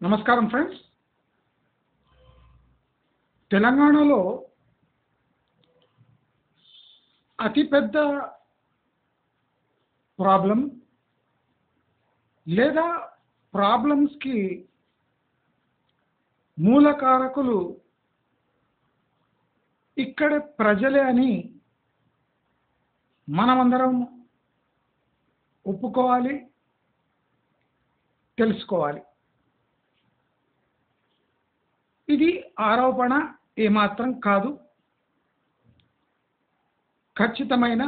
నమస్కారం ఫ్రెండ్స్. తెలంగాణలో అతిపెద్ద ప్రాబ్లం లేదా ప్రాబ్లమ్స్కి మూలకారకులు ఇక్కడ ప్రజలే అని మనమందరం ఒప్పుకోవాలి, తెలుసుకోవాలి. ఇది ఆరోపణ ఏమాత్రం కాదు, ఖచ్చితమైన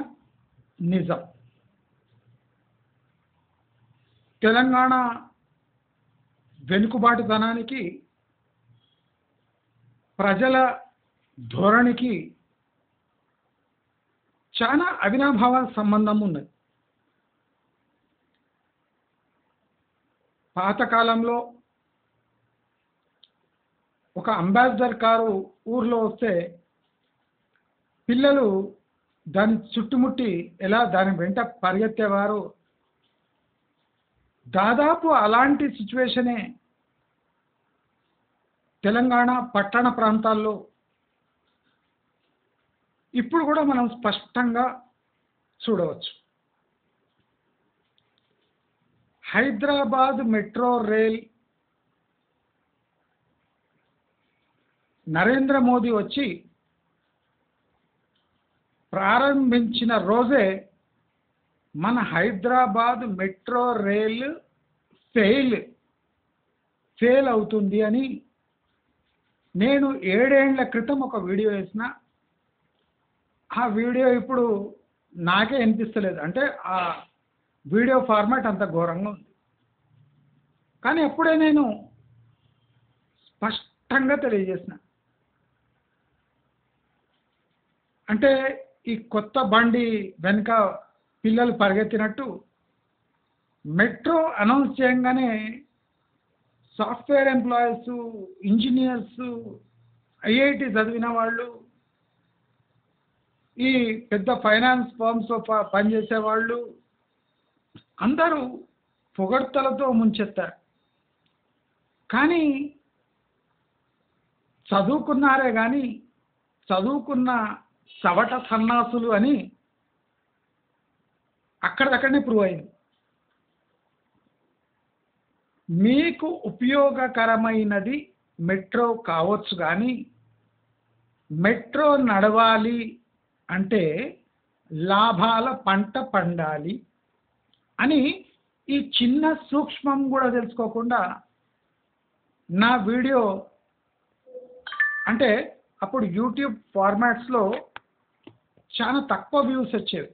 నిజం. తెలంగాణ వెనుకబాటుతనానికి ప్రజల ధోరణికి చాలా అవినాభావ సంబంధం ఉన్నది. పాతకాలంలో ఒక అంబాసిడర్ కారు ఊర్లో వస్తే పిల్లలు దాన్ని చుట్టుముట్టి ఎలా దాని వెంట పరిగెత్తేవారు. దాదాపు అలాంటి సిచ్యువేషనే తెలంగాణ పట్టణ ప్రాంతాల్లో ఇప్పుడు కూడా మనం స్పష్టంగా చూడవచ్చు. హైదరాబాద్ మెట్రో రైల్ నరేంద్ర మోదీ వచ్చి ప్రారంభించిన రోజే మన హైదరాబాద్ మెట్రో రైల్ ఫెయిల్ అవుతుంది అని నేను 7 ఏళ్ల క్రితం ఒక వీడియో వేసిన. ఆ వీడియో ఇప్పుడు నాకే అనిపిస్తలేదు, అంటే ఆ వీడియో ఫార్మాట్ అంత ఘోరంగా ఉంది. కానీ అప్పుడే నేను స్పష్టంగా తెలియజేసిన, అంటే ఈ కొత్త బండి వెనుక పిల్లలు పరిగెత్తినట్టు మెట్రో అనౌన్స్ చేయగానే సాఫ్ట్వేర్ ఎంప్లాయీస్, ఇంజనీర్స్, ఐఐటి చదివిన వాళ్ళు, ఈ పెద్ద ఫైనాన్స్ ఫర్మ్స్లో పనిచేసే వాళ్ళు అందరూ పొగడ్తలతో ముంచెత్తారు. కానీ చదువుకున్నారే కానీ చదువుకున్న చవట సన్నాసులు అని అక్కడికక్కడనే ప్రూవ్ అయింది. మీకు ఉపయోగకరమైనది మెట్రో కావచ్చు, కానీ మెట్రో నడవాలి అంటే లాభాల పంట పండాలి అని ఈ చిన్న సూక్ష్మం కూడా తెలుసుకోకుండా నా వీడియో, అంటే అప్పుడు యూట్యూబ్ ఫార్మాట్స్లో చాలా తక్కువ వ్యూస్ వచ్చేవి.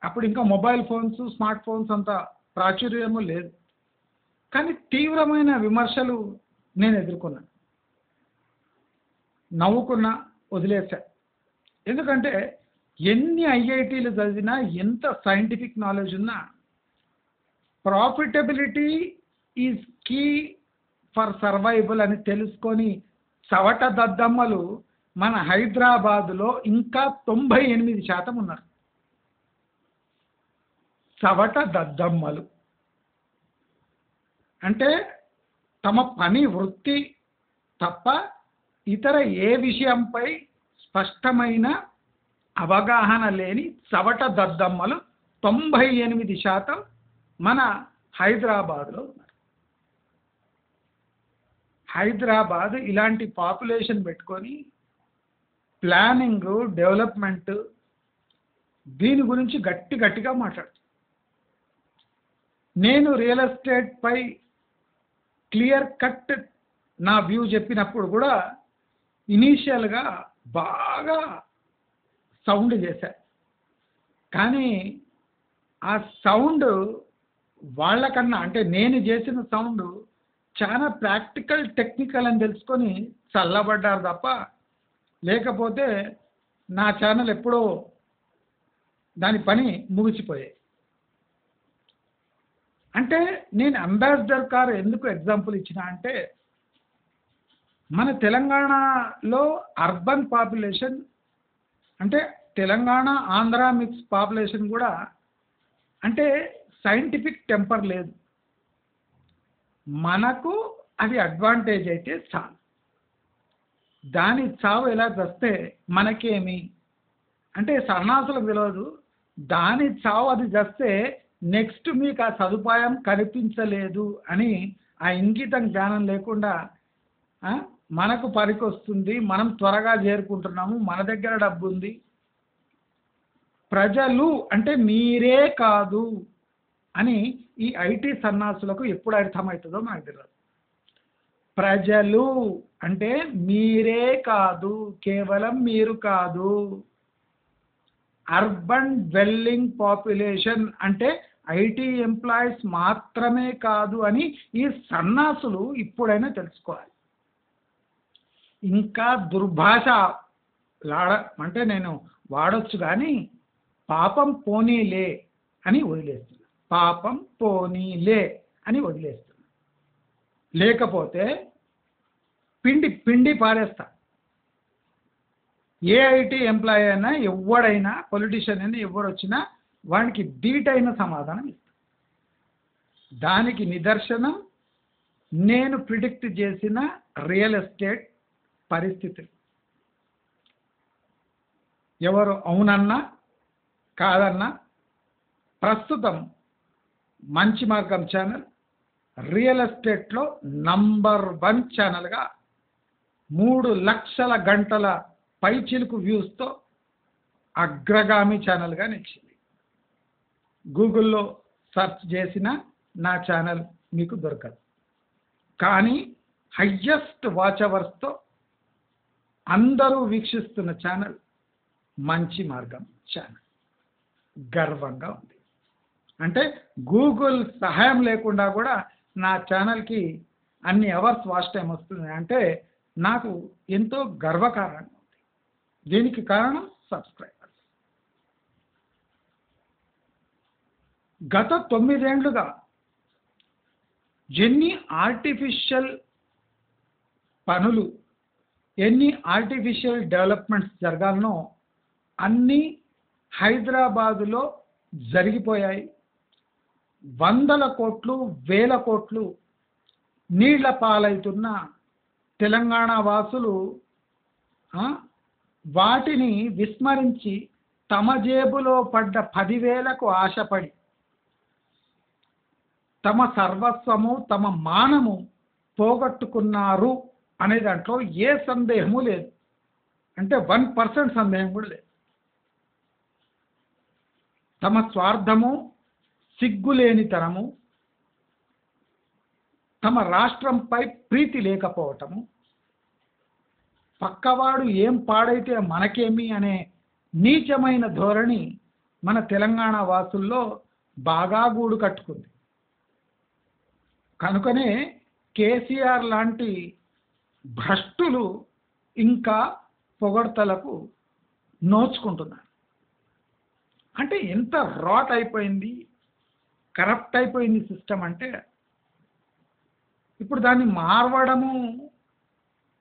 అప్పుడు ఇంకా మొబైల్ ఫోన్స్, స్మార్ట్ ఫోన్స్ అంత ప్రాచుర్యము లేదు. కానీ తీవ్రమైన విమర్శలు నేను ఎదుర్కొన్నాను. నవ్వుకున్నా, వదిలేసా. ఎందుకంటే ఎన్ని ఐఐటీలు చదివినా, ఎంత సైంటిఫిక్ నాలెడ్జ్ ఉన్నా, profitability is key for survival అని తెలుసుకొని చవట దద్దమ్మలు మన హైదరాబాదులో ఇంకా 98% ఉన్నారు. చవట దద్దమ్మలు అంటే తమ పని వృత్తి తప్ప ఇతర ఏ విషయంపై స్పష్టమైన అవగాహన లేని చవట దద్దమ్మలు 98% మన హైదరాబాద్లో ఉన్నారు. హైదరాబాద్ ఇలాంటి పాపులేషన్ పెట్టుకొని ప్లానింగ్, డెవలప్మెంట్ దీని గురించి గట్టిగా మాట్లాడుతాను. నేను రియల్ ఎస్టేట్ పై క్లియర్ కట్ నా వ్యూ చెప్పినప్పుడు కూడా ఇనీషియల్గా బాగా సౌండ్ చేశారు. కానీ ఆ సౌండ్ వాళ్ళకన్నా, అంటే నేను చేసిన సౌండ్ చాలా ప్రాక్టికల్, టెక్నికల్ అని తెలుసుకొని చల్లబడ్డారు తప్ప, లేకపోతే నా ఛానల్ ఎప్పుడో దాని పని ముగిసిపోయాయి. అంటే నేను అంబాసిడర్ కార్ ఎందుకు ఎగ్జాంపుల్ ఇచ్చిన అంటే, మన తెలంగాణలో అర్బన్ పాపులేషన్, అంటే తెలంగాణ ఆంధ్ర మిక్స్ పాపులేషన్ కూడా, అంటే సైంటిఫిక్ టెంపర్ లేదు. మనకు అది అడ్వాంటేజ్ అయితే చాలు. దాని చావు ఎలా చస్తే మనకేమి అంటే సన్నాసులకు తెలియదు. దాని చావు అది చస్తే నెక్స్ట్ మీకు ఆ సదుపాయం కనిపించలేదు అని ఆ ఇంగితం జ్ఞానం లేకుండా మనకు పనికొస్తుంది, మనం త్వరగా చేరుకుంటున్నాము, మన దగ్గర డబ్బు ఉంది, ప్రజలు అంటే మీరే కాదు అని ఈ ఐటీ సన్నాసులకు ఎప్పుడు అర్థమవుతుందో మనకు తెలియదు. ప్రజలు అంటే మీరే కాదు, కేవలం మీరు కాదు. అర్బన్ డ్వెల్లింగ్ పాపులేషన్ అంటే ఐటీ ఎంప్లాయీస్ మాత్రమే కాదు అని ఈ సన్నాసులు ఇప్పుడైనా తెలుసుకోవాలి. ఇంకా దుర్భాష అంటే నేను వాడొచ్చు కానీ పాపం పోనీలే అని వదిలేస్తున్నా. పాపం పోనీలే అని వదిలేస్తున్నా. లేకపోతే పిండి పిండి పారేస్తా. ఏ ఐటీ ఎంప్లాయీ అయినా ఎవడైనా పొలిటీషియన్ అయినా ఎవరు వచ్చినా వానికి ధీటైన సమాధానం ఇస్తా. దానికి నిదర్శనం నేను ప్రిడిక్ట్ చేసిన రియల్ ఎస్టేట్ పరిస్థితులు. ఎవరు అవునన్నా కాదన్నా ప్రస్తుతం మంచి మార్గం ఛానల్ రియల్ ఎస్టేట్లో నంబర్ 1 ఛానల్గా 3 లక్షల గంటల పైచిలుకు వ్యూస్తో అగ్రగామి ఛానల్గా నిలిచింది. గూగుల్లో సెర్చ్ చేసిన నా ఛానల్ మీకు దొరకదు. కానీ హయ్యెస్ట్ వాచ్ అవర్స్తో అందరూ వీక్షిస్తున్న ఛానల్ మంచి మార్గం ఛానల్. గర్వంగా ఉంది. అంటే గూగుల్ సహాయం లేకుండా కూడా నా ఛానల్కి అన్ని అవర్స్ వాచ్ టైం వస్తుంది అంటే నాకు ఎంతో గర్వకారణంగా ఉంది. దీనికి కారణం సబ్స్క్రైబర్స్. గత 9 ఏళ్లుగా ఎన్ని ఆర్టిఫిషియల్ పనులు, ఎన్ని ఆర్టిఫిషియల్ డెవలప్మెంట్స్ జరగాలనో అన్నీ హైదరాబాదులో జరిగిపోయాయి. వందల కోట్లు, వేల కోట్లు నీళ్ల పాలవుతున్న తెలంగాణ వాసులు వాటిని విస్మరించి తమ జేబులో పడ్డ 10,000కు ఆశపడి తమ సర్వస్వము, తమ మానము పోగొట్టుకున్నారు అనే దాంట్లో ఏ సందేహము లేదు. అంటే 1% సందేహం కూడా లేదు. తమ స్వార్థము, సిగ్గులేనితనము, తమ రాష్ట్రంపై ప్రీతి లేకపోవటము, పక్కవాడు ఏం పాడైతే మనకేమి అనే నీచమైన ధోరణి మన తెలంగాణ వాసుల్లో బాగా గూడు కట్టుకుంది. కనుకనే కేసీఆర్ లాంటి భ్రష్టులు ఇంకా పొగడ్తలకు నోచుకుంటున్నారు. అంటే ఎంత రాట్ అయిపోయింది, కరప్ట్ అయిపోయింది సిస్టమ్ అంటే ఇప్పుడు దాన్ని మార్వడము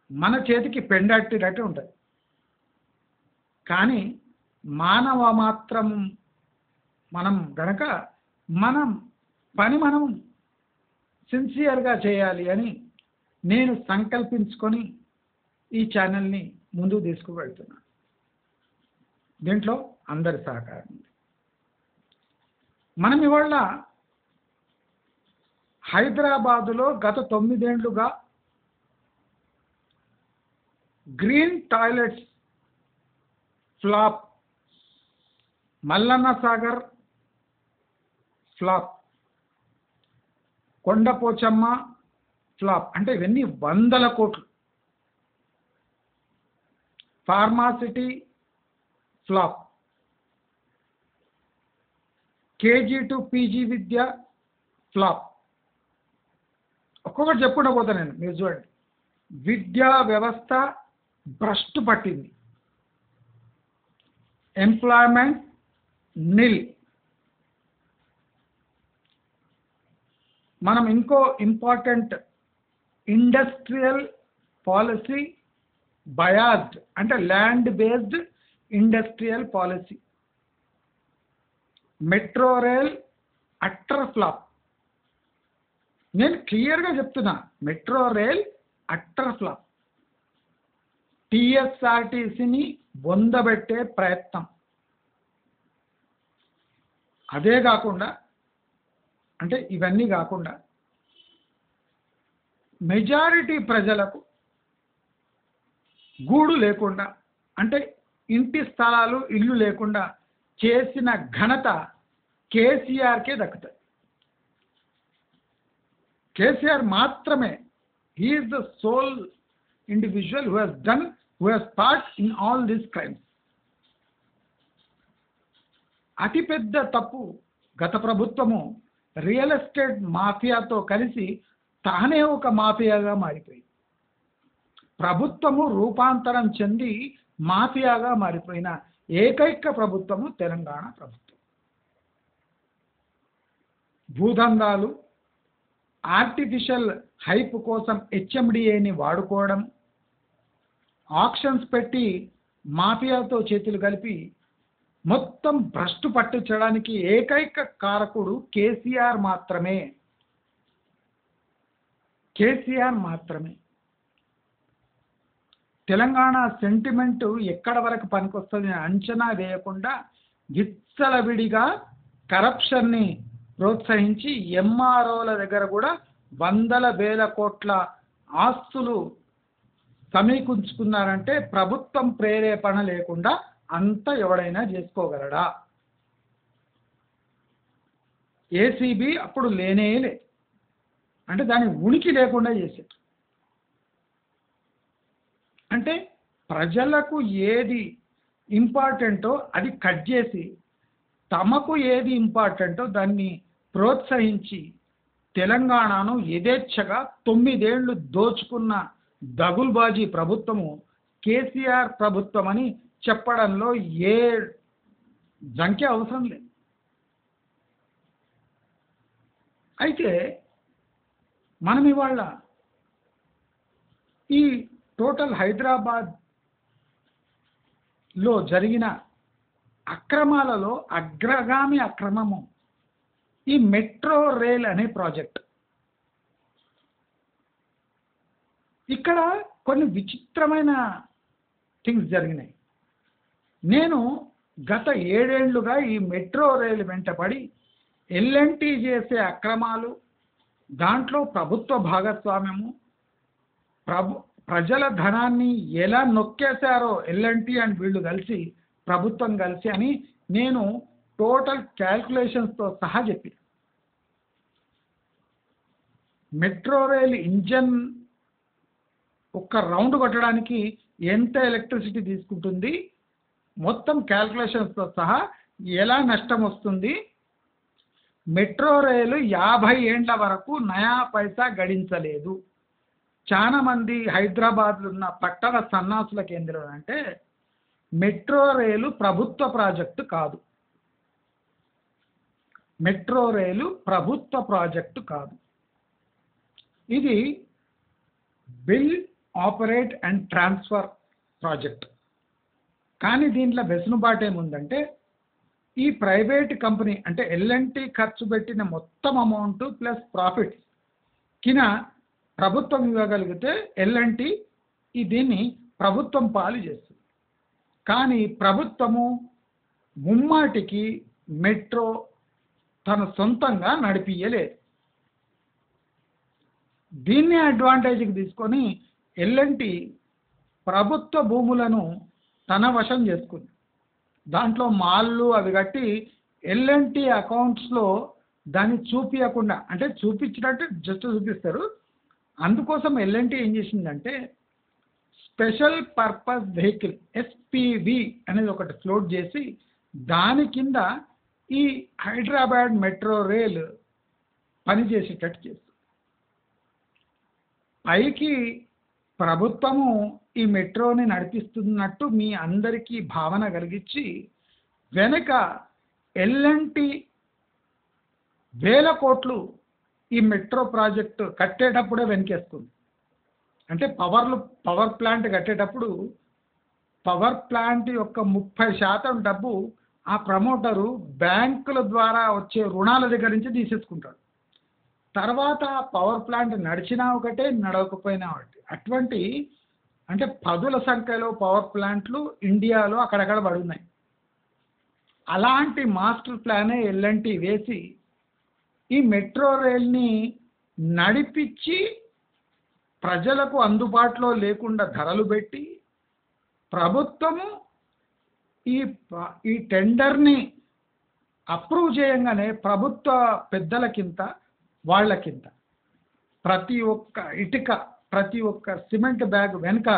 మన చేతికి పెండట్టినట్టు ఉంటుంది. కానీ మానవ మాత్రం మనం గనక మనం సిన్సియర్గా చేయాలి అని నేను సంకల్పించుకొని ఈ ఛానల్ని ముందుకు తీసుకువెళ్తున్నాను. దీంట్లో అందరి సహకారం ఉంది. మనం ఇవాళ హైదరాబాదులో గత 9 ఏళ్లుగా green toilets flop, Mallanna Sagar flop, Kondapochamma flop, అంటే ఇవన్నీ వందల కోట్లు. Pharma city flop, KG to PG Vidya flop. ఒక్కొక్కటి చెప్పుకుంటూ పోతా నేను, మీరు చూడండి. విద్యా వ్యవస్థ భ్రష్టు పట్టింది. ఎంప్లాయ్మెంట్ నిల్. మనం ఇంకో ఇంపార్టెంట్ ఇండస్ట్రియల్ పాలసీ బయాస్డ్, అంటే land based industrial policy. Metro rail utter flop. నేను క్లియర్గా చెప్తున్నా, మెట్రో రైల్ అట్టర్ ఫ్లాప్. టీఎస్ఆర్టీసీని బొందబెట్టే ప్రయత్నం. అదే కాకుండా అంటే ఇవన్నీ కాకుండా మెజారిటీ ప్రజలకు గూడు లేకుండా, అంటే ఇంటి స్థలాలు ఇల్లు లేకుండా చేసిన ఘనత కేసీఆర్కే దక్కుతుంది. కేసీఆర్ మాత్రమే, he is the sole individual who has part in all these crimes. అతిపెద్ద తప్పు గత ప్రభుత్వము రియల్ ఎస్టేట్ మాఫియాతో కలిసి తానే ఒక మాఫియాగా మారిపోయింది. ప్రభుత్వము రూపాంతరం చెంది మాఫియాగా మారిపోయిన ఏకైక ప్రభుత్వము తెలంగాణ ప్రభుత్వం. భూదందాలు, ఆర్టిఫిషియల్ హైప్ కోసం హెచ్ఎండిఏని వాడుకోవడం, ఆక్షన్స్ పెట్టి మాఫియాతో చేతులు కలిపి మొత్తం భ్రష్టు పట్టించడానికి ఏకైక కారకుడు కేసీఆర్ మాత్రమే. కేసీఆర్ మాత్రమే. తెలంగాణ సెంటిమెంటు ఎక్కడ వరకు పనికొస్తుంది అంచనా వేయకుండా విచ్చలవిడిగా కరప్షన్ని ప్రోత్సహించి ఎంఆర్ఓల దగ్గర కూడా వందల వేల కోట్ల ఆస్తులు సమీకరించుకున్నారంటే ప్రభుత్వం ప్రేరేపణ లేకుండా అంత ఎవడైనా చేసుకోగలడా? ఏసీబీ అప్పుడు లేనేలే, అంటే దాని ఉనికి లేకుండా చేశారు. అంటే ప్రజలకు ఏది ఇంపార్టెంటో అది కట్ చేసి తమకు ఏది ఇంపార్టెంటో దాన్ని ప్రోత్సహించి తెలంగాణను యథేచ్ఛగా 9 ఏళ్ళు దోచుకున్న దగుల్బాజీ ప్రభుత్వము కేసీఆర్ ప్రభుత్వం అని చెప్పడంలో ఏ జంకే అవసరం లేదు. అయితే మనం ఇవాళ ఈ టోటల్ హైదరాబాద్లో జరిగిన అక్రమాలలో అగ్రగామి అక్రమము ఈ మెట్రో రైల్ అనే ప్రాజెక్ట్. ఇక్కడ కొన్ని విచిత్రమైన థింగ్స్ జరిగినాయి. నేను గత 7 ఏళ్లుగా ఈ మెట్రో రైలు వెంటపడి ఎల్ఎన్టీ చేసే అక్రమాలు, దాంట్లో ప్రభుత్వ భాగస్వామ్యము, ప్రజల ధనాన్ని ఎలా నొక్కేశారో ఎల్ఎన్టీ అండ్ వీళ్ళు కలిసి, ప్రభుత్వం కలిసి అని నేను టోటల్ క్యాల్కులేషన్స్తో సహా చెప్పి, మెట్రో రైలు ఇంజన్ ఒక్క రౌండ్ కొట్టడానికి ఎంత ఎలక్ట్రిసిటీ తీసుకుంటుంది, మొత్తం క్యాల్కులేషన్స్తో సహా ఎలా నష్టం వస్తుంది, మెట్రో రైలు 50 ఏండ్ల వరకు నయా పైసా గడించలేదు. చాలా మంది హైదరాబాద్లో ఉన్న పట్టణ సన్నాసుల కేంద్రం అంటే మెట్రో రైలు ప్రభుత్వ ప్రాజెక్టు కాదు, మెట్రో రైలు ప్రభుత్వ ప్రాజెక్టు కాదు, ఇది bill operate and transfer project. కానీ దీంట్లో వెసులుబాటు ఏముందంటే ఈ ప్రైవేట్ కంపెనీ అంటే ఎల్ఎన్టీ ఖర్చు పెట్టిన మొత్తం అమౌంట్ ప్లస్ ప్రాఫిట్స్ కింద ప్రభుత్వం ఇవ్వగలిగితే ఎల్ఎన్టీ దీన్ని ప్రభుత్వం పాలు చేస్తుంది. కానీ ప్రభుత్వము ముమ్మాటికి మెట్రో తన సొంతంగా నడిపియలేదు. దీన్ని అడ్వాంటేజ్కి తీసుకొని ఎల్ఎన్టీ ప్రభుత్వ భూములను తన వశం చేసుకుంది. దాంట్లో మాల్లు అవి కట్టి ఎల్ఎన్టీ అకౌంట్స్లో దాన్ని చూపించకుండా, అంటే చూపించినట్టు జస్ట్ చూపిస్తారు. అందుకోసం ఎల్ఎన్టీ ఏం చేసిందంటే స్పెషల్ పర్పస్ వెహికల్ ఎస్పీవి అనేది ఒకటి ఫ్లోట్ చేసి దాని కింద ఈ హైదరాబాద్ మెట్రో రైల్ పనిచేసేటట్టు చేస్తుంది. పైకి ప్రభుత్వము ఈ మెట్రోని నడిపిస్తున్నట్టు మీ అందరికీ భావన కలిగించి వెనక ఎల్ఎన్టీ వేల కోట్లు ఈ మెట్రో ప్రాజెక్టు కట్టేటప్పుడే వెనకేస్తుంది. అంటే పవర్ ప్లాంట్ కట్టేటప్పుడు పవర్ ప్లాంట్ యొక్క 30% డబ్బు ఆ ప్రమోటరు బ్యాంకుల ద్వారా వచ్చే రుణాల దగ్గర నుంచి తీసేసుకుంటాడు. తర్వాత పవర్ ప్లాంట్ నడిచినా ఒకటే, నడవకపోయినా ఒకటి. అటువంటి అంటే పదుల సంఖ్యలో పవర్ ప్లాంట్లు ఇండియాలో అక్కడక్కడ పడున్నాయి. అలాంటి మాస్టర్ ప్లానే ఎల్ఎన్టీ వేసి ఈ మెట్రో రైల్ని నడిపించి ప్రజలకు అందుబాటులో లేకుండా ధరలు పెట్టి ప్రభుత్వము ఈ టెండర్ని అప్రూవ్ చేయంగానే ప్రభుత్వ పెద్దలకింత వాళ్ళకింత ప్రతి ఒక్క ఇటుక, ప్రతి ఒక్క సిమెంట్ బ్యాగ్ వెనుక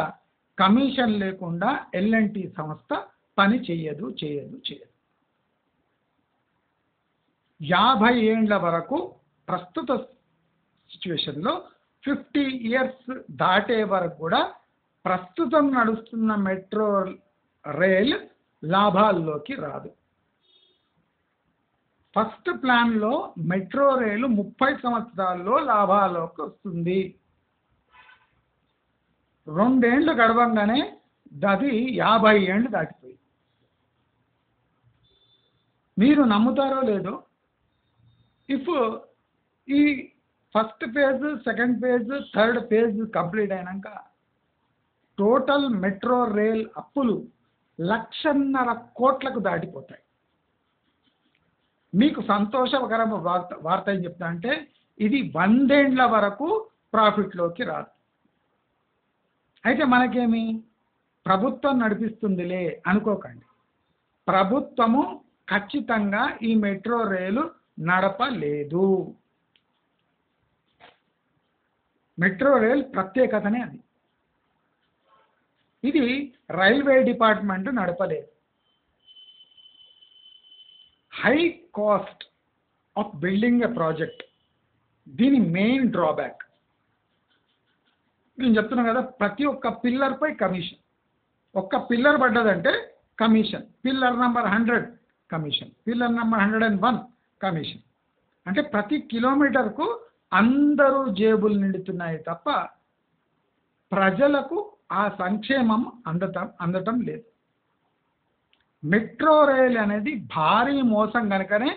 కమిషన్ లేకుండా ఎల్ఎన్టీ సంస్థ పని చేయదు. 50 ఏండ్ల వరకు ప్రస్తుత సిచ్యువేషన్లో 50 ఇయర్స్ దాటే వరకు కూడా ప్రస్తుతం నడుస్తున్న మెట్రో రైల్ లాభాల్లోకి రాదు. ఫస్ట్ ప్లాన్లో మెట్రో రైలు 30 సంవత్సరాల్లో లాభాల్లోకి వస్తుంది. 2 ఏండ్లు గడవంగానే అది 50 ఏండ్లు దాటిపోయింది. మీరు నమ్ముతారో లేదో, ఇఫ్ ఈ first phase, second phase, third phase complete అయినాక టోటల్ మెట్రో రైల్ అప్పులు 1,50,000 కోట్లకు దాటిపోతాయి. మీకు సంతోషకరమైన వార్త ఏం చెప్తా అంటే ఇది 100 ఏండ్ల వరకు ప్రాఫిట్లోకి రాదు. అయితే మనకేమి ప్రభుత్వం నడిపిస్తుందిలే అనుకోకండి. ప్రభుత్వము ఖచ్చితంగా ఈ మెట్రో రైలు నడపలేదు. మెట్రో రైల్ ప్రత్యేకతనే అది. ఇది రైల్వే డిపార్ట్మెంట్ నడపలేదు. High cost of building a project దీని మెయిన్ డ్రాబ్యాక్. నేను చెప్తున్నాను కదా, ప్రతి ఒక్క పిల్లర్పై కమిషన్. ఒక్క పిల్లర్ పడ్డదంటే commission, pillar number 100 commission, pillar number 101 commission. అంటే ప్రతి కిలోమీటర్కు అందరూ జేబులు నిండుతున్నాయి తప్ప ప్రజలకు ఆ సంక్షేమం అందటం లేదు. మెట్రో రైలు అనేది భారీ మోసం కనుకనే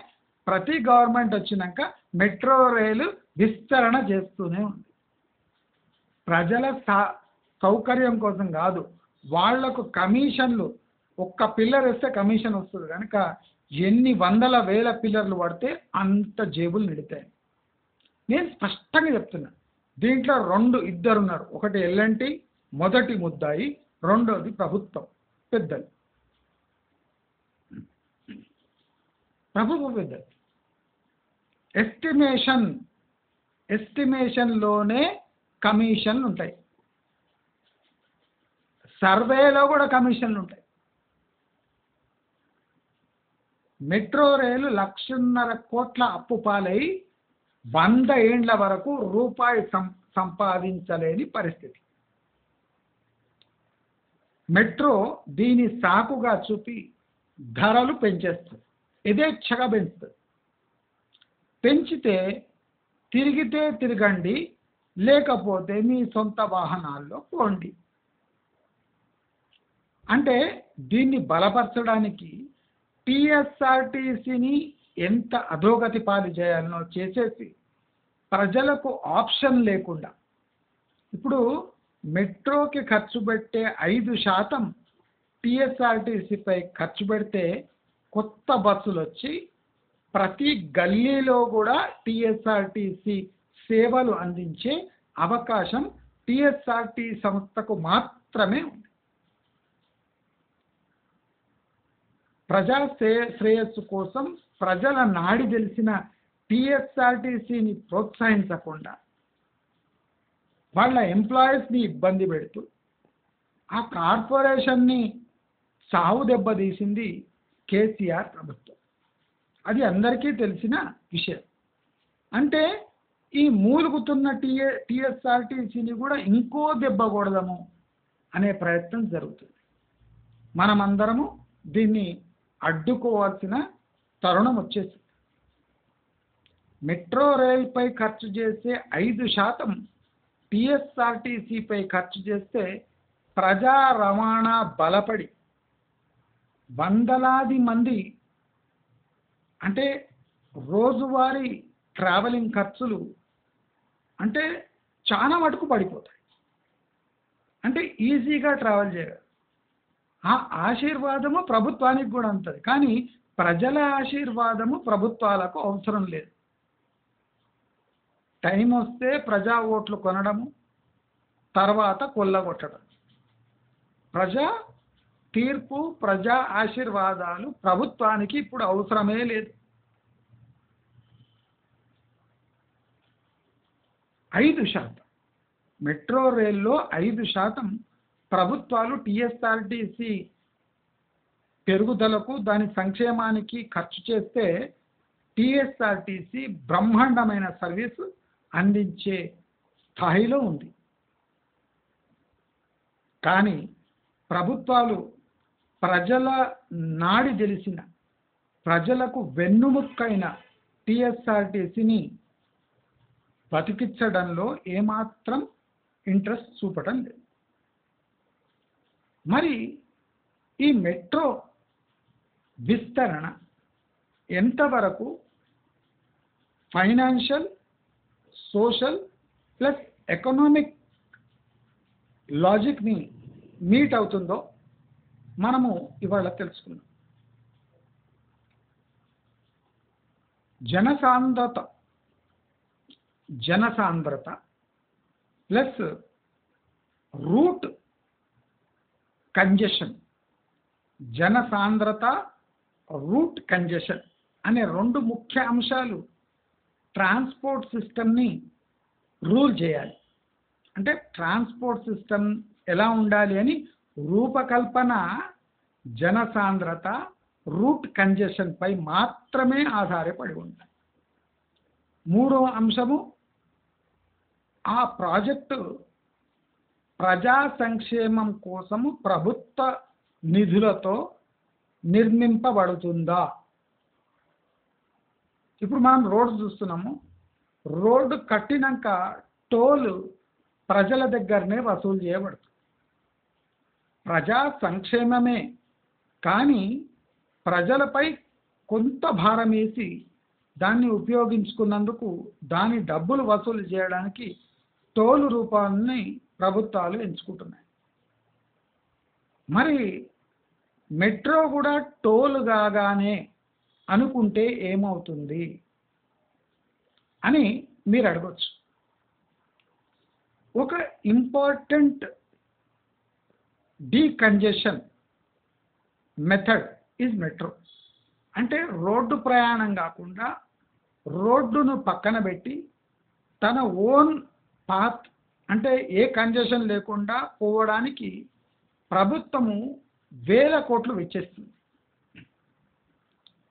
ప్రతి గవర్నమెంట్ వచ్చినాక మెట్రో రైలు విస్తరణ చేస్తూనే ఉంది. ప్రజల సౌకర్యం కోసం కాదు, వాళ్లకు కమిషన్లు. ఒక్క పిల్లర్ వేస్తే కమిషన్ వస్తుంది కనుక ఎన్ని వందల వేల పిల్లర్లు పడితే అంత జేబులు నిండుతాయి. నేను స్పష్టంగా చెప్తున్నా, దీంట్లో ఇద్దరు ఉన్నారు. ఒకటి ఎల్ఎన్టీ మొదటి ముద్దాయి, రెండోది ప్రభుత్వం పెద్దలు. ఎస్టిమేషన్లోనే కమిషన్లు ఉంటాయి, సర్వేలో కూడా కమిషన్లు ఉంటాయి. మెట్రో రైలు 1,50,000 కోట్ల అప్పు పాలై 100 ఏండ్ల వరకు రూపాయి సంపాదించలేని పరిస్థితి. మెట్రో దీని సాకుగా చూపి ధరలు పెంచేస్తుంది, యథేచ్ఛగా పెంచుతుంది. పెంచితే తిరిగితే తిరగండి, లేకపోతే మీ సొంత వాహనాల్లో పోండి. అంటే దీన్ని బలపరచడానికి టీఎస్ఆర్టీసీని ఎంత అధోగతి పాలు చేయాలనో చేసేసి ప్రజలకు ఆప్షన్ లేకుండా, ఇప్పుడు మెట్రోకి ఖర్చు పెట్టే 5% టీఎస్ఆర్టీసీపై ఖర్చు పెడితే కొత్త బస్సులు వచ్చి ప్రతి గల్లీలో కూడా టీఎస్ఆర్టీసీ సేవలు అందించే అవకాశం టీఎస్ఆర్టీ సంస్థకు మాత్రమే ఉంది. ప్రజా శ్రేయస్సు కోసం ప్రజల నాడి తెలిసిన టీఎస్ఆర్టీసీని ప్రోత్సహించకుండా వాళ్ళ ఎంప్లాయీస్ని ఇబ్బంది పెడుతూ ఆ కార్పొరేషన్ని సావు దెబ్బతీసింది కేసీఆర్ ప్రభుత్వం. అది అందరికీ తెలిసిన విషయం. అంటే ఈ మూలుగుతున్న టీఎస్ఆర్టీసీని కూడా ఇంకో దెబ్బ కొడదాము అనే ప్రయత్నం జరుగుతుంది. మనమందరము దీన్ని అడ్డుకోవాల్సిన తరుణం వచ్చేసింది. మెట్రో రైల్పై ఖర్చు చేసే 5% టీఎస్ఆర్టీసీపై ఖర్చు చేస్తే ప్రజా రవాణా బలపడి వందలాది మంది, అంటే రోజువారీ ట్రావెలింగ్ ఖర్చులు అంటే చాలా మటుకు పడిపోతాయి. అంటే ఈజీగా ట్రావెల్ చేయగలరు. ఆ ఆశీర్వాదము ప్రభుత్వానికి కూడా ఉంటుంది, కానీ ప్రజల ఆశీర్వాదము ప్రభుత్వాలకు అవసరం లేదు. టైం వస్తే ప్రజా ఓట్లు కొనడము, తర్వాత కొల్లగొట్టడం. ప్రజా తీర్పు, ప్రజా ఆశీర్వాదాలు ప్రభుత్వానికి ఇప్పుడు అవసరమే లేదు. 5% మెట్రో రైల్లో 5% ప్రభుత్వాలు టీఎస్ఆర్టీసీ పెరుగుదలకు, దాని సంక్షేమానికి ఖర్చు చేస్తే టీఎస్ఆర్టీసీ బ్రహ్మాండమైన సర్వీసు అందించే స్థాయిలో ఉంది. కానీ ప్రభుత్వాలు ప్రజల నాడి తెలిసిన, ప్రజలకు వెన్నుముక్కైన టీఎస్ఆర్టీసీని బతికించడంలో ఏమాత్రం ఇంట్రెస్ట్ చూపటం లేదు. మరి ఈ మెట్రో విస్తరణ ఎంతవరకు ఫైనాన్షియల్, సోషల్ ప్లస్ ఎకనామిక్ లాజిక్ని మీట్ అవుతుందో మనము ఇవాళ తెలుసుకుందాం. జనసాంద్రత ప్లస్ రూట్ కంజెషన్, జనసాంద్రత రూట్ కంజెషన్ అనే రెండు ముఖ్య అంశాలు ట్రాన్స్పోర్ట్ సిస్టమ్ని రూల్ చేయాలి. అంటే ట్రాన్స్పోర్ట్ సిస్టమ్ ఎలా ఉండాలి అని రూపకల్పన జనసాంద్రత, రూట్ కంజెషన్ పై మాత్రమే ఆధారపడి ఉంటాయి. మూడో అంశము, ఆ ప్రాజెక్టు ప్రజా సంక్షేమం కోసము ప్రభుత్వ నిధులతో నిర్మింపబడుతుందా. ఇప్పుడు మనం రోడ్డు చూస్తున్నాము, రోడ్డు కట్టినాక టోల్ ప్రజల దగ్గరనే వసూలు చేయబడుతుంది. ప్రజా సంక్షేమమే, కానీ ప్రజలపై కొంత భారం వేసి దాన్ని ఉపయోగించుకున్నందుకు దాని డబ్బులు వసూలు చేయడానికి టోల్ రూపాన్ని ప్రభుత్వాలు ఎంచుకుంటున్నాయి. మరి మెట్రో కూడా టోల్ కాగానే అనుకుంటే ఏమవుతుంది అని మీరు అడగచ్చు. ఒక important decongestion method is metro. అంటే రోడ్డు ప్రయాణం కాకుండా రోడ్డును పక్కన పెట్టి తన ఓన్ పాత్, అంటే ఏ కంజెషన్ లేకుండా పోవడానికి ప్రభుత్వము వేల కోట్లు వెచ్చిస్తుంది.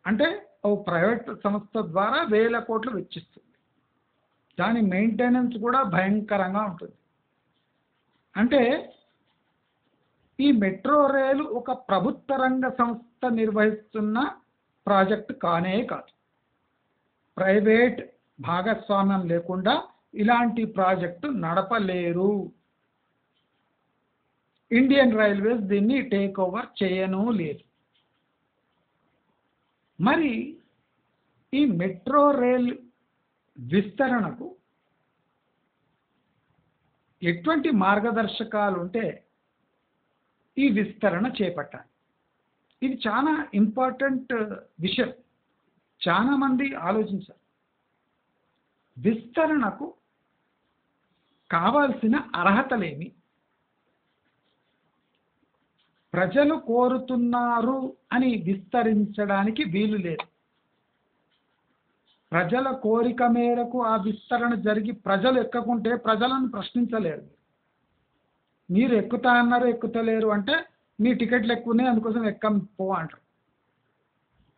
అంటే ఓ ప్రైవేట్ సంస్థ ద్వారా వేల కోట్లు వెచ్చిస్తుంది. దాని మెయింటెనెన్స్ కూడా భయంకరంగా ఉంటుంది. అంటే ఈ మెట్రో రైలు ఒక ప్రభుత్వ రంగ సంస్థ నిర్వహిస్తున్న ప్రాజెక్ట్ కానే కాదు. ప్రైవేట్ భాగస్వామ్యం లేకుండా ఇలాంటి ప్రాజెక్టు నడపలేరు. ఇండియన్ రైల్వేస్ దీన్ని టేక్ ఓవర్ చేయను లేదు. మరి ఈ మెట్రో రైల్ విస్తరణకు ఎటువంటి మార్గదర్శకాలు ఉంటే ఈ విస్తరణ చేపట్టాలి. ఇది చాలా ఇంపార్టెంట్ విషయం. చాలా మంది ఆలోచించారు. విస్తరణకు కావాల్సిన అర్హతలేమి, ప్రజలు కోరుతున్నారు అని విస్తరించడానికి వీలు లేదు. ప్రజల కోరిక మేరకు ఆ విస్తరణ జరిగి ప్రజలు ఎక్కకుంటే ప్రజలను ప్రశ్నించలేరు. మీరు ఎక్కుతా అన్నారు, ఎక్కుతలేరు అంటే మీ టికెట్లు ఎక్కువనే అందుకోసం ఎక్కం పో అంటారు.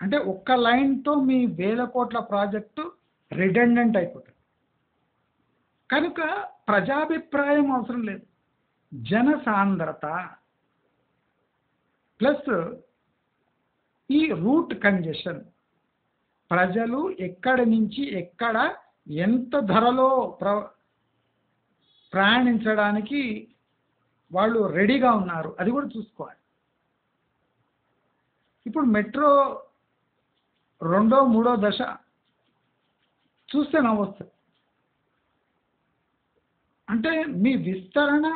అంటే ఒక్క లైన్తో మీ వేల కోట్ల ప్రాజెక్టు రిడెండెంట్ అయిపోతుంది. కనుక ప్రజాభిప్రాయం అవసరం లేదు. జనసాంద్రత ప్లస్ ఈ రూట్ కంజెషన్, ప్రజలు ఎక్కడి నుంచి ఎక్కడ ఎంత ధరలో ప్రయాణించడానికి వాళ్ళు రెడీగా ఉన్నారు, అది కూడా చూసుకోవాలి. ఇప్పుడు మెట్రో రెండో మూడో దశ చూస్తే నవ్వొస్తుంది. అంటే మీ విస్తరణ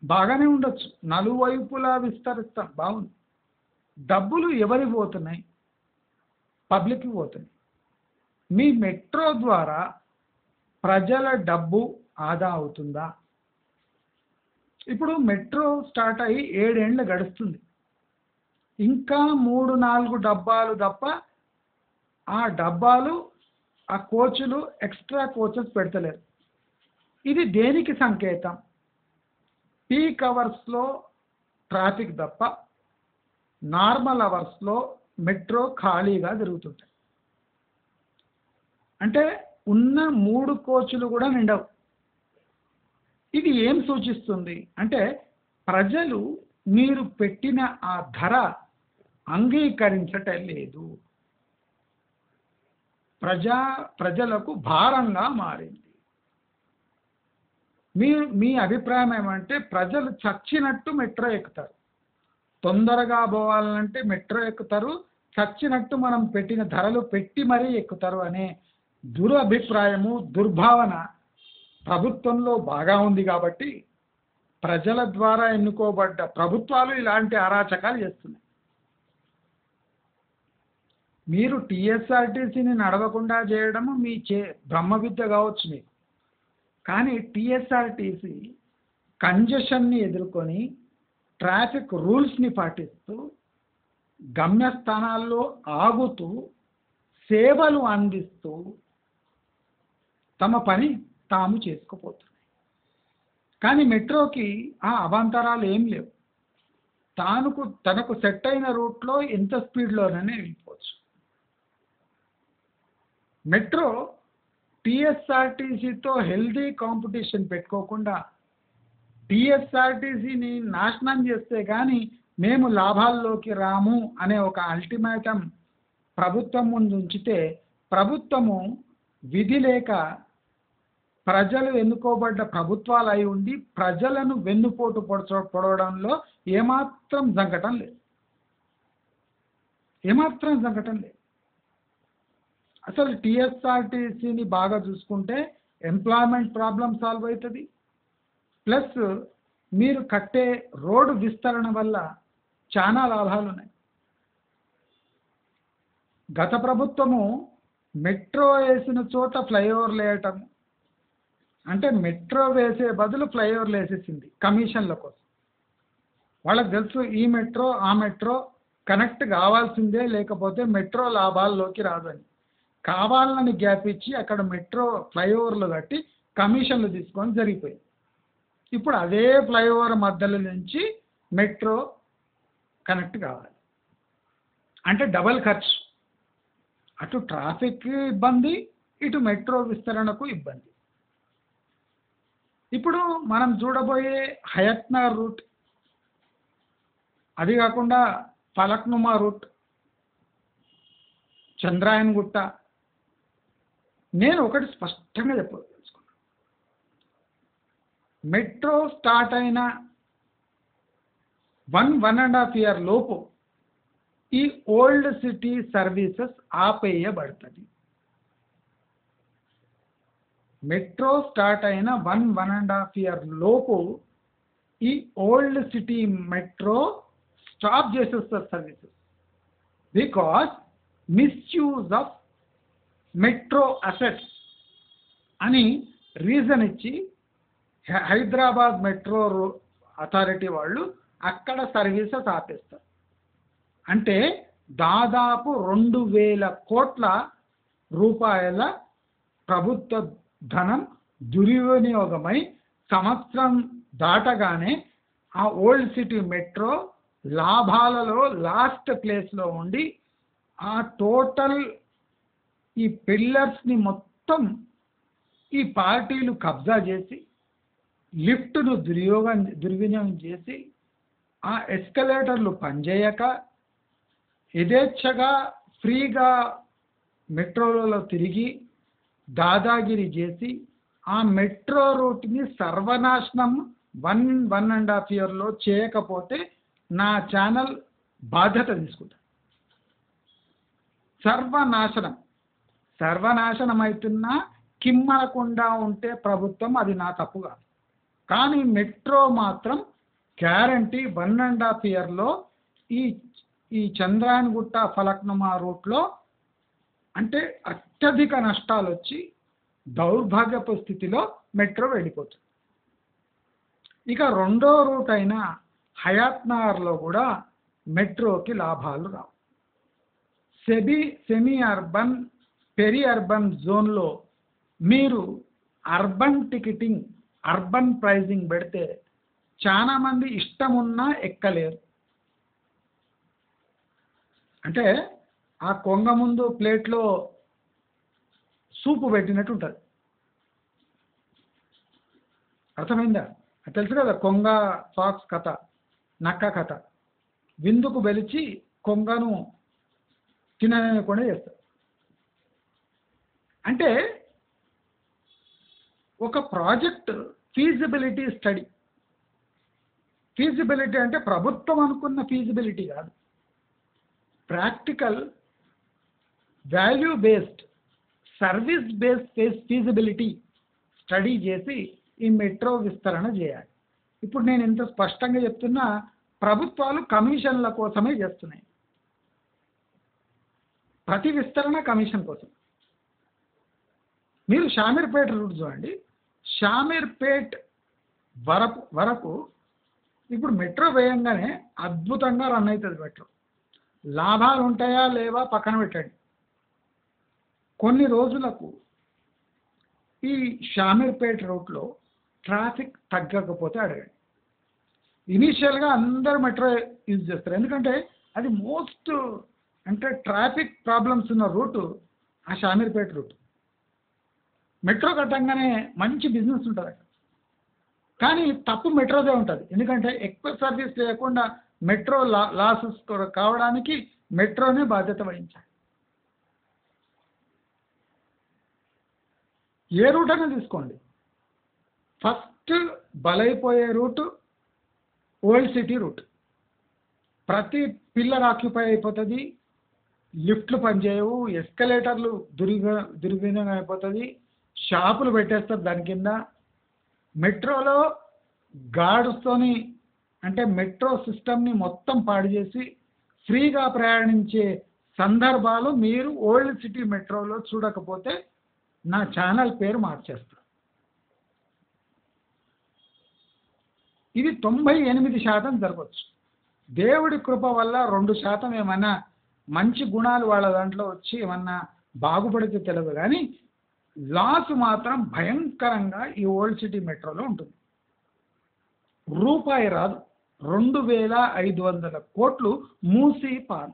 బాగానే ఉండొచ్చు, నలువైపులా విస్తరిస్తాం, బాగుంది. డబ్బులు ఎవరికి పోతున్నాయి? పబ్లిక్కి పోతున్నాయి. మీ మెట్రో ద్వారా ప్రజల డబ్బు ఆదా అవుతుందా? ఇప్పుడు మెట్రో స్టార్ట్ అయ్యి 7 ఏళ్ళు గడుస్తుంది. ఇంకా 3-4 డబ్బాలు తప్ప ఆ డబ్బాలు, ఆ కోచ్లు, ఎక్స్ట్రా కోచెస్ పెడతలేరు. ఇది దేనికి సంకేతం? పీక్ అవర్స్లో ట్రాఫిక్ తప్ప నార్మల్ అవర్స్లో మెట్రో ఖాళీగా తిరుగుతుంటాయి. అంటే ఉన్న 3 కోచ్లు కూడా నిండవు. ఇది ఏం సూచిస్తుంది అంటే ప్రజలు మీరు పెట్టిన ఆ ధర అంగీకరించటం లేదు, ప్రజలకు భారంగా మారింది. మీ అభిప్రాయం ఏమంటే ప్రజలు చచ్చినట్టు మెట్రో ఎక్కుతారు, తొందరగా పోవాలంటే మెట్రో ఎక్కుతారు, చచ్చినట్టు మనం పెట్టిన ధరలు పెట్టి మరీ ఎక్కుతారు అనే దురభిప్రాయము, దుర్భావన ప్రభుత్వంలో బాగా ఉంది. కాబట్టి ప్రజల ద్వారా ఎన్నుకోబడ్డ ప్రభుత్వాలు ఇలాంటి అరాచకాలు చేస్తున్నాయి. మీరు టీఎస్ఆర్టీసీని నడవకుండా చేయడము మీ బ్రహ్మ విద్య కావచ్చు మీకు. కానీ టీఎస్ఆర్టీసీ కంజెషన్ని ఎదుర్కొని ట్రాఫిక్ రూల్స్ని పాటిస్తూ గమ్యస్థానాల్లో ఆగుతూ సేవలు అందిస్తూ తమ పని తాము చేసుకుపోతున్నాయి. కానీ మెట్రోకి ఆ అవాంతరాలు ఏం లేవు. తనకు సెట్ అయిన రూట్లో ఎంత స్పీడ్లోనే వెళ్ళిపోవచ్చు. మెట్రో టీఎస్ఆర్టీసీతో హెల్దీ కాంపిటీషన్ పెట్టుకోకుండా టీఎస్ఆర్టీసీని నాశనం చేస్తే కానీ మేము లాభాల్లోకి రాము అనే ఒక అల్టిమేటం ప్రభుత్వం ముందు ఉంచితే ప్రభుత్వము విధి లేక ప్రజలు ఎన్నుకోబడ్డ ప్రభుత్వాలు అయి ఉండి ప్రజలను వెన్నుపోటు పొడవడంలో ఏమాత్రం జంకటం లేదు, ఏమాత్రం జంకటం లేదు. అసలు టీఎస్ఆర్టీసీని బాగా చూసుకుంటే ఎంప్లాయ్మెంట్ ప్రాబ్లం సాల్వ్ అవుతుంది. ప్లస్ మీరు కట్టే రోడ్డు విస్తరణ వల్ల చాలా లాభాలు ఉన్నాయి. గత ప్రభుత్వము మెట్రో వేసిన చోట ఫ్లైఓవర్లు వేయటం, అంటే మెట్రో వేసే బదులు ఫ్లైఓవర్లు వేసేసింది కమిషన్ల కోసం. వాళ్ళకి తెలుసు ఈ మెట్రో ఆ మెట్రో కనెక్ట్ కావాల్సిందే, లేకపోతే మెట్రో లాభాల్లోకి రాదని. కావాలని గ్యాప్ ఇచ్చి అక్కడ మెట్రో ఫ్లైఓవర్లు కట్టి కమిషన్లు తీసుకొని జరిగిపోయింది. ఇప్పుడు అదే ఫ్లైఓవర్ మధ్యలో నుంచి మెట్రో కనెక్ట్ కావాలి అంటే డబల్ ఖర్చు. అటు ట్రాఫిక్ ఇబ్బంది, ఇటు మెట్రో విస్తరణకు ఇబ్బంది. ఇప్పుడు మనం చూడబోయే హయత్నగర్ రూట్, అది కాకుండా ఫలక్నుమా రూట్, చంద్రాయన్ గుట్ట, నేను ఒకటి స్పష్టంగా చెప్పదలుచుకున్నాను. మెట్రో స్టార్ట్ అయిన 1.5 year లోపు ఈ ఓల్డ్ సిటీ సర్వీసెస్ ఆపేయబడుతుంది. మెట్రో స్టార్ట్ అయిన 1.5 year లోపు ఈ ఓల్డ్ సిటీ మెట్రో స్టాప్ చేసేస్తారు services. Because misuse of metro assets అని రీజన్ ఇచ్చి హైదరాబాద్ మెట్రో అథారిటీ వాళ్ళు అక్కడ సర్వీసెస్ ఆపేస్తారు. అంటే దాదాపు 2,000 కోట్ల రూపాయల ప్రభుత్వ ధనం దుర్వినియోగమై సంవత్సరం దాటగానే ఆ ఓల్డ్ సిటీ మెట్రో లాభాలలో లాస్ట్ ప్లేస్లో ఉండి ఆ టోటల్ ఈ పిల్లర్స్ని మొత్తం ఈ పార్టీలు కబ్జా చేసి లిఫ్ట్ను దుర్వినియోగం చేసి ఆ ఎస్కలేటర్లు పనిచేయక యథేచ్ఛగా ఫ్రీగా మెట్రోలలో తిరిగి దాదాగిరి చేసి ఆ మెట్రో రూట్ని సర్వనాశనం 1.5 yearలో చేయకపోతే నా ఛానల్ బాధ్యత తీసుకుంటా. సర్వనాశనం అవుతున్న కిమ్మనకుండా ఉంటే ప్రభుత్వం అది నా తప్పు కాదు. కానీ మెట్రో మాత్రం గ్యారంటీ 1.5 ఇయర్లో ఈ ఈ చంద్రాయణగుట్ట ఫలక్నుమా రూట్లో అంటే అత్యధిక నష్టాలు వచ్చి దౌర్భాగ్యపు స్థితిలో మెట్రో వెళ్ళిపోతుంది. ఇక రెండో రూట్ అయిన హయాత్ నగర్లో కూడా మెట్రోకి లాభాలు రావు. సెమీ అర్బన్ పెరి అర్బన్ జోన్లో మీరు అర్బన్ టికెటింగ్ అర్బన్ ప్రైజింగ్ పెడితే చాలామంది ఇష్టం ఉన్నా ఎక్కలేరు. అంటే ఆ కొంగ ముందు ప్లేట్లో సూపు పెట్టినట్టు ఉంటుంది. అర్థమైందా? తెలుసు కదా కొంగ ఫాక్స్ కథ, నక్క కథ. విందుకు వెలిచి కొంగను తినకుండా చేస్తారు. అంటే ఒక ప్రాజెక్ట్ ఫీజిబిలిటీ స్టడీ, ఫీజిబిలిటీ అంటే ప్రభుత్వం అనుకున్న ఫీజిబిలిటీ కాదు, practical value based service based feasibility study చేసి ఈ మెట్రో విస్తరణ చేయాలి. ఇప్పుడు నేను ఇంత స్పష్టంగా చెప్తున్నా, ప్రభుత్వాలు కమిషన్ల కోసమే చేస్తున్నాయి. ప్రతి విస్తరణ కమిషన్ కోసం. మీరు షామీర్పేట రూట్ చూడండి. షామీర్పేట్ వరకు ఇప్పుడు మెట్రో వేయంగానే అద్భుతంగా రన్ అవుతుంది మెట్రో. లాభాలు ఉంటాయా లేవా పక్కన పెట్టండి. కొన్ని రోజులకు ఈ షామీర్పేట రూట్లో ట్రాఫిక్ తగ్గకపోతే అడగండి. ఇనీషియల్గా అందరూ మెట్రో యూజ్ చేస్తారు, ఎందుకంటే అది మోస్ట్ అంటే ట్రాఫిక్ ప్రాబ్లమ్స్ ఉన్న రూటు ఆ షామీర్పేట రూట్. మెట్రో కట్టంగానే మంచి బిజినెస్ ఉంటుంది అక్కడ. కానీ తప్పు మెట్రోదే ఉంటుంది, ఎందుకంటే ఎక్కువ సర్వీస్ లేకుండా మెట్రో లాసెస్ కావడానికి మెట్రోనే బాధ్యత వహించాలి. ఏ రూట్ అయినా తీసుకోండి, ఫస్ట్ బలైపోయే రూటు ఓల్డ్ సిటీ రూట్. ప్రతి పిల్లర్ ఆక్యుపై అయిపోతుంది, లిఫ్ట్లు పనిచేయవు, ఎస్కలేటర్లు దుర్వినియోగం అయిపోతుంది, షాపులు పెట్టేస్తారు దాని కింద. మెట్రోలో గార్డ్స్తోని అంటే మెట్రో సిస్టమ్ని మొత్తం పాడు చేసి ఫ్రీగా ప్రయాణించే సందర్భాలు మీరు ఓల్డ్ సిటీ మెట్రోలో చూడకపోతే నా ఛానల్ పేరు మార్చేస్తారు. ఇది 98% జరగవచ్చు. దేవుడి కృప వల్ల 2% ఏమన్నా మంచి గుణాలు వాళ్ళ దాంట్లో వచ్చి ఏమన్నా బాగుపడితే తెలియదు, కానీ లాస్ మాత్రం భయంకరంగా ఈ ఓల్డ్ సిటీ మెట్రోలో ఉంటుంది. రూపాయి రాదు. 2500 కోట్లు మూసీ పాల్,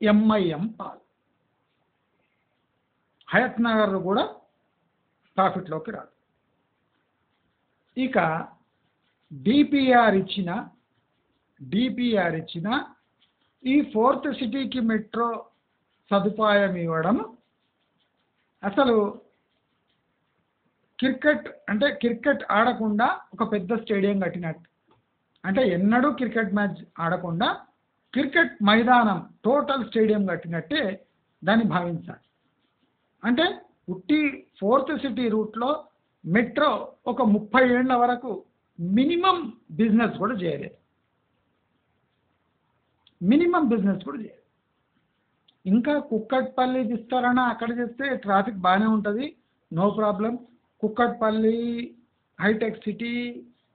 ఎంఐఎం పాల్. హయత్ నగర్ కూడా ప్రాఫిట్లోకి రాదు. ఇక డిపిఆర్ ఇచ్చిన ఈ 4th సిటీకి మెట్రో సదుపాయం ఇవ్వడం అసలు క్రికెట్ ఆడకుండా ఒక పెద్ద స్టేడియం కట్టినట్టు. అంటే ఎన్నడూ క్రికెట్ మ్యాచ్ ఆడకుండా క్రికెట్ మైదానం టోటల్ స్టేడియం కట్టినట్టే దాన్ని భావించాలి. అంటే ఉట్టి 4th సిటీ రూట్లో మెట్రో ఒక 30 ఏళ్ల వరకు మినిమం బిజినెస్ కూడా చేయలేదు. ఇంకా కుక్కట్పల్లి విస్తరణ అక్కడ చేస్తే ట్రాఫిక్ బాగానే ఉంటుంది, no problem. Kukatpally, hitech city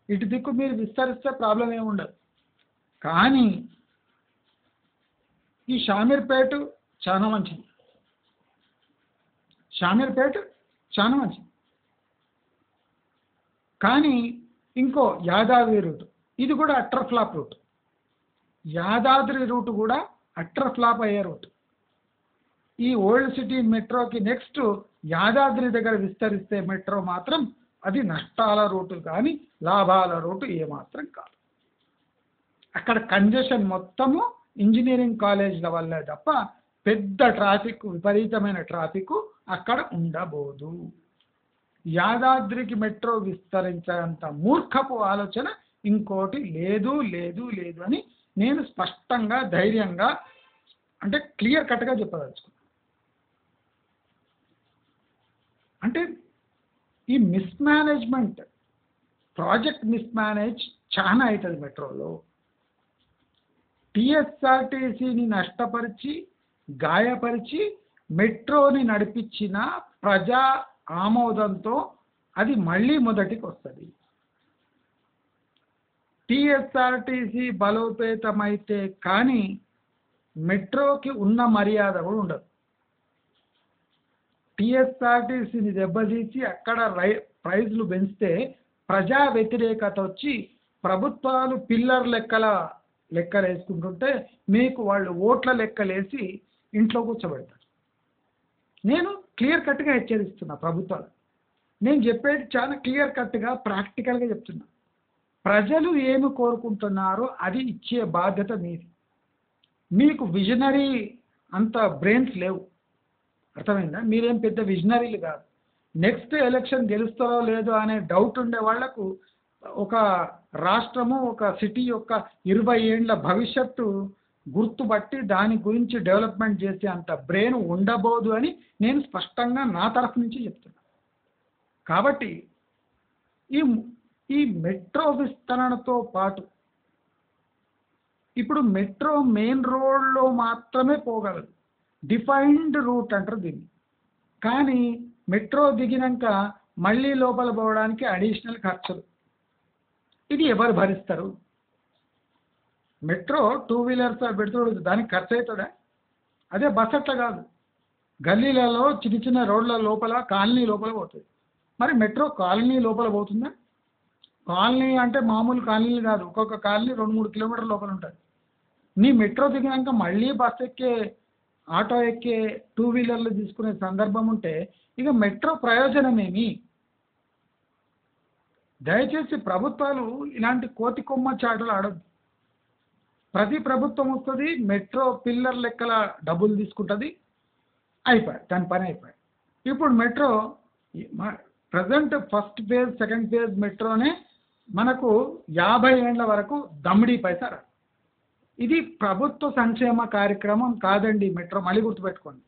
ఇటు దిక్కు మీరు విస్తరిస్తే ప్రాబ్లం ఏమి ఉండదు. కానీ ఈ షామీర్పేట చాలా మంచిది. కానీ ఇంకో యాదాద్రి రూట్, ఇది కూడా utter flop route. Yadadri route కూడా అట్టర్ ఫ్లాప్ అయ్యే రూట్. ఈ ఓల్డ్ సిటీ మెట్రోకి నెక్స్ట్ యాదాద్రి దగ్గర విస్తరిస్తే మెట్రో మాత్రం అది నష్టాల రూటు కానీ లాభాల రూటు ఏమాత్రం కాదు. అక్కడ కంజెషన్ మొత్తము ఇంజనీరింగ్ కాలేజీల వల్లే తప్ప పెద్ద ట్రాఫిక్, విపరీతమైన ట్రాఫిక్ అక్కడ ఉండబోదు. యాదాద్రికి మెట్రో విస్తరించేంత మూర్ఖపు ఆలోచన ఇంకోటి లేదు అని నేను స్పష్టంగా, ధైర్యంగా, అంటే క్లియర్ కట్గా చెప్పదలుచుకున్నాను. అంటే ఈ మిస్మేనేజ్మెంట్, ప్రాజెక్ట్ మిస్మేనేజ్ చాలా అవుతుంది మెట్రోలో. టీఎస్ఆర్టీసీని నష్టపరిచి గాయపరిచి మెట్రోని నడిపించిన ప్రజా ఆమోదంతో అది మళ్ళీ మొదటికి వస్తుంది. టీఎస్ఆర్టీసీ బలోపేతమైతే కానీ మెట్రోకి ఉన్న మర్యాద కూడా ఉండదు. టీఎస్ఆర్టీసీని దెబ్బతీసి అక్కడ ప్రైజ్లు పెంచితే ప్రజా వ్యతిరేకత వచ్చి ప్రభుత్వాలు పిల్లర్ లెక్కలు వేసుకుంటుంటే మీకు వాళ్ళు ఓట్ల లెక్కలేసి ఇంట్లో కూర్చోబెడతారు. నేను క్లియర్ కట్గా హెచ్చరిస్తున్నా ప్రభుత్వాలు. నేను చెప్పేది చాలా క్లియర్ కట్గా ప్రాక్టికల్గా చెప్తున్నా. ప్రజలు ఏమి కోరుకుంటున్నారో అది ఇచ్చే బాధ్యత మీది. మీకు విజనరీ అంత బ్రెయిన్స్ లేవు, అర్థమైందా? మీరేం పెద్ద విజనరీలు కాదు. నెక్స్ట్ ఎలక్షన్ గెలుస్తారో లేదో అనే డౌట్ ఉండే వాళ్లకు ఒక రాష్ట్రము ఒక సిటీ యొక్క 20 ఏండ్ల భవిష్యత్తు గుర్తుపట్టి దాని గురించి డెవలప్మెంట్ చేసే అంత బ్రెయిన్ ఉండబోదు అని నేను స్పష్టంగా నా తరఫు నుంచి చెప్తున్నా. కాబట్టి ఈ మెట్రో విస్తరణతో పాటు ఇప్పుడు మెట్రో మెయిన్ రోడ్లో మాత్రమే పోగలదు, డిఫైన్డ్ రూట్ అంటారు దీన్ని. కానీ మెట్రో దిగినాక మళ్ళీ లోపల పోవడానికి అడిషనల్ ఖర్చులు. ఇది ఎవరు భరిస్తారు? మెట్రో 2 వీలర్స్ పెడుతుంది, దానికి ఖర్చు అవుతుందా? అదే బస్ అట్లా కాదు, గల్లీలలో చిన్న చిన్న రోడ్ల లోపల కాలనీ లోపల పోతుంది. మరి మెట్రో కాలనీ లోపల పోతుందా? కాలనీ అంటే మామూలు కాలనీలు కాదు, ఒక్కొక్క కాలనీ 2-3 కిలోమీటర్ల లోపల ఉంటుంది. నీ మెట్రో దిగినాక మళ్ళీ బస్ ఎక్కే ఆటో ఎక్కే 2 వీలర్లు తీసుకునే సందర్భం ఉంటే ఇక మెట్రో ప్రయోజనమేమి? దయచేసి ప్రభుత్వాలు ఇలాంటి కోతి కొమ్మ చాటలు ఆడద్దు. ప్రతి ప్రభుత్వం వస్తుంది, మెట్రో పిల్లర్ లెక్కల డబ్బులు తీసుకుంటుంది, అయిపోయి దాని పని అయిపోయి. ఇప్పుడు metro present first phase second phase మెట్రోనే మనకు 50 ఏండ్ల వరకు దమ్మిడీ పైసా రాదు. ఇది ప్రభుత్వ సంక్షేమ కార్యక్రమం కాదండి మెట్రో, మళ్ళీ గుర్తుపెట్టుకోండి.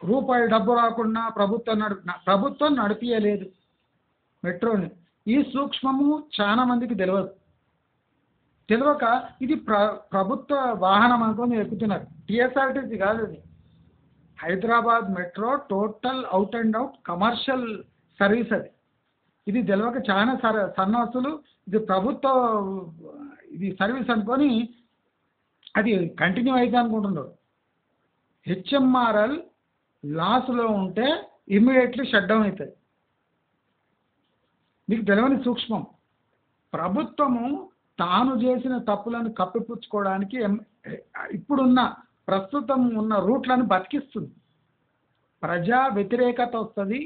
రూపాయి డబ్బు రాకుండా ప్రభుత్వం నడిపియలేదు మెట్రోని. ఈ సూక్ష్మము చాలా మందికి తెలియక ఇది ప్రభుత్వ వాహనం అనుకొని ఎక్కుతున్నారు. టీఎస్ఆర్టీసీ కాదు అది. Hyderabad metro total out and out commercial service అది. ఇది తెలియక చాలా సన్నాసులు ఇది ప్రభుత్వ ఇది సర్వీస్ అనుకొని అది కంటిన్యూ అవుతుంది అనుకుంటున్నారు. హెచ్ఎంఆర్ఎల్ లాస్లో ఉంటే ఇమ్మీడియట్లీ షట్ డౌన్ అవుతుంది. మీకు తెలియని సూక్ష్మం. ప్రభుత్వము తాను చేసిన తప్పులను కప్పిపుచ్చుకోవడానికి ఇప్పుడున్న ప్రస్తుతం ఉన్న రూట్లను బతికిస్తుంది. ప్రజా వ్యతిరేకత వస్తుంది,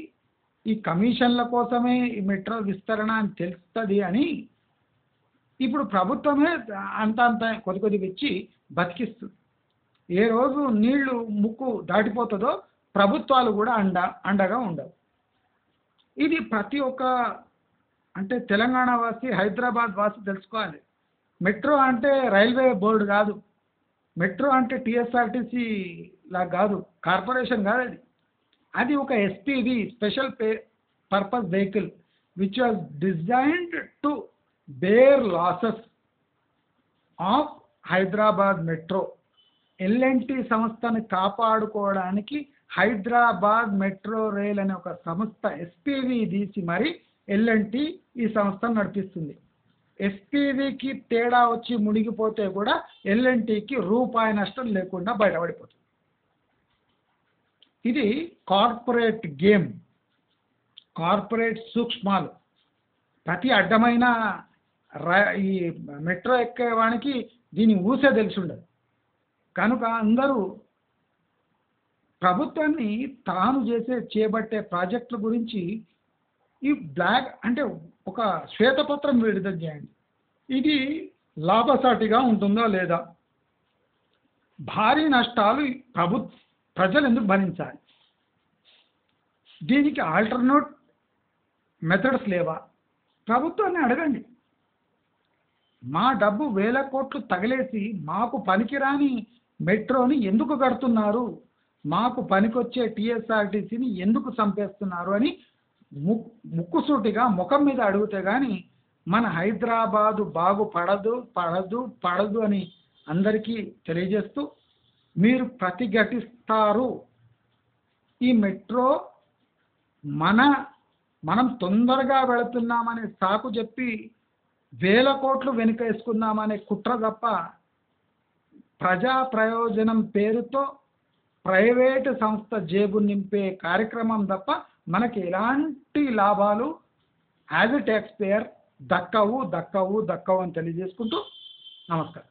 ఈ కమిషన్ల కోసమే ఈ మెట్రో విస్తరణ అని తెలుస్తుంది అని ఇప్పుడు ప్రభుత్వమే అంత కొద్ది ఇచ్చి బతికిస్తుంది. ఏ రోజు నీళ్లు ముక్కు దాటిపోతుందో ప్రభుత్వాలు కూడా అండగా ఉండవు. ఇది ప్రతి ఒక్క అంటే తెలంగాణ వాసి హైదరాబాద్ వాసి తెలుసుకోవాలి. మెట్రో అంటే రైల్వే బోర్డు కాదు, మెట్రో అంటే టీఎస్ఆర్టీసీ లా కాదు, కార్పొరేషన్ కాదు. అది ఒక SPV special purpose vehicle which was designed to bear losses of Hyderabad metro. L and T సంస్థను కాపాడుకోవడానికి హైదరాబాద్ మెట్రో రైల్ అనే ఒక సంస్థ ఎస్పీవి తీసి మరి ఎల్ఎన్టీ ఈ సంస్థను నడిపిస్తుంది. ఎస్పీవికి తేడా వచ్చి మునిగిపోతే కూడా ఎల్ఎన్టీకి రూపాయి నష్టం లేకుండా బయటపడిపోతుంది. ఇది కార్పొరేట్ గేమ్, కార్పొరేట్ సూక్ష్మాలు. ప్రతి అడ్డమైన ఈ మెట్రో ఎక్కేవానికి దీని ఊసే తెలిసి ఉండదు. కనుక అందరూ ప్రభుత్వాన్ని తాను చేపట్టే ప్రాజెక్టుల గురించి ఈ బ్లాక్ అంటే ఒక శ్వేతపత్రం విడుదల చేయండి. ఇది లాభసాటిగా ఉంటుందా లేదా, భారీ నష్టాలు ప్రజలు ఎందుకు భరించాలి, దీనికి ఆల్టర్నేట్ మెథడ్స్ లేవా, ప్రభుత్వాన్ని అడగండి. మా డబ్బు 1000 కోట్లు తగిలేసి మాకు పనికిరాని మెట్రోని ఎందుకు కడుతున్నారు, మాకు పనికొచ్చే టీఎస్ఆర్టీసీని ఎందుకు చంపేస్తున్నారు అని ముక్కుసూటిగా ముఖం మీద అడిగితే కానీ మన హైదరాబాదు బాగుపడదు పడదు పడదు అని అందరికీ తెలియజేస్తూ మీరు ప్రతిఘటిస్తారు. ఈ మెట్రో మనం తొందరగా వెళుతున్నామనే సాకు చెప్పి వేల కోట్లు వెనుకేసుకుందామనే కుట్ర తప్ప ప్రజా ప్రయోజనం పేరుతో ప్రైవేటు సంస్థ జేబు నింపే కార్యక్రమం తప్ప మనకి ఎలాంటి లాభాలు యాజ్ ఎ ట్యాక్స్ పేయర్ దక్కవు అని తెలియజేసుకుంటూ నమస్కారం.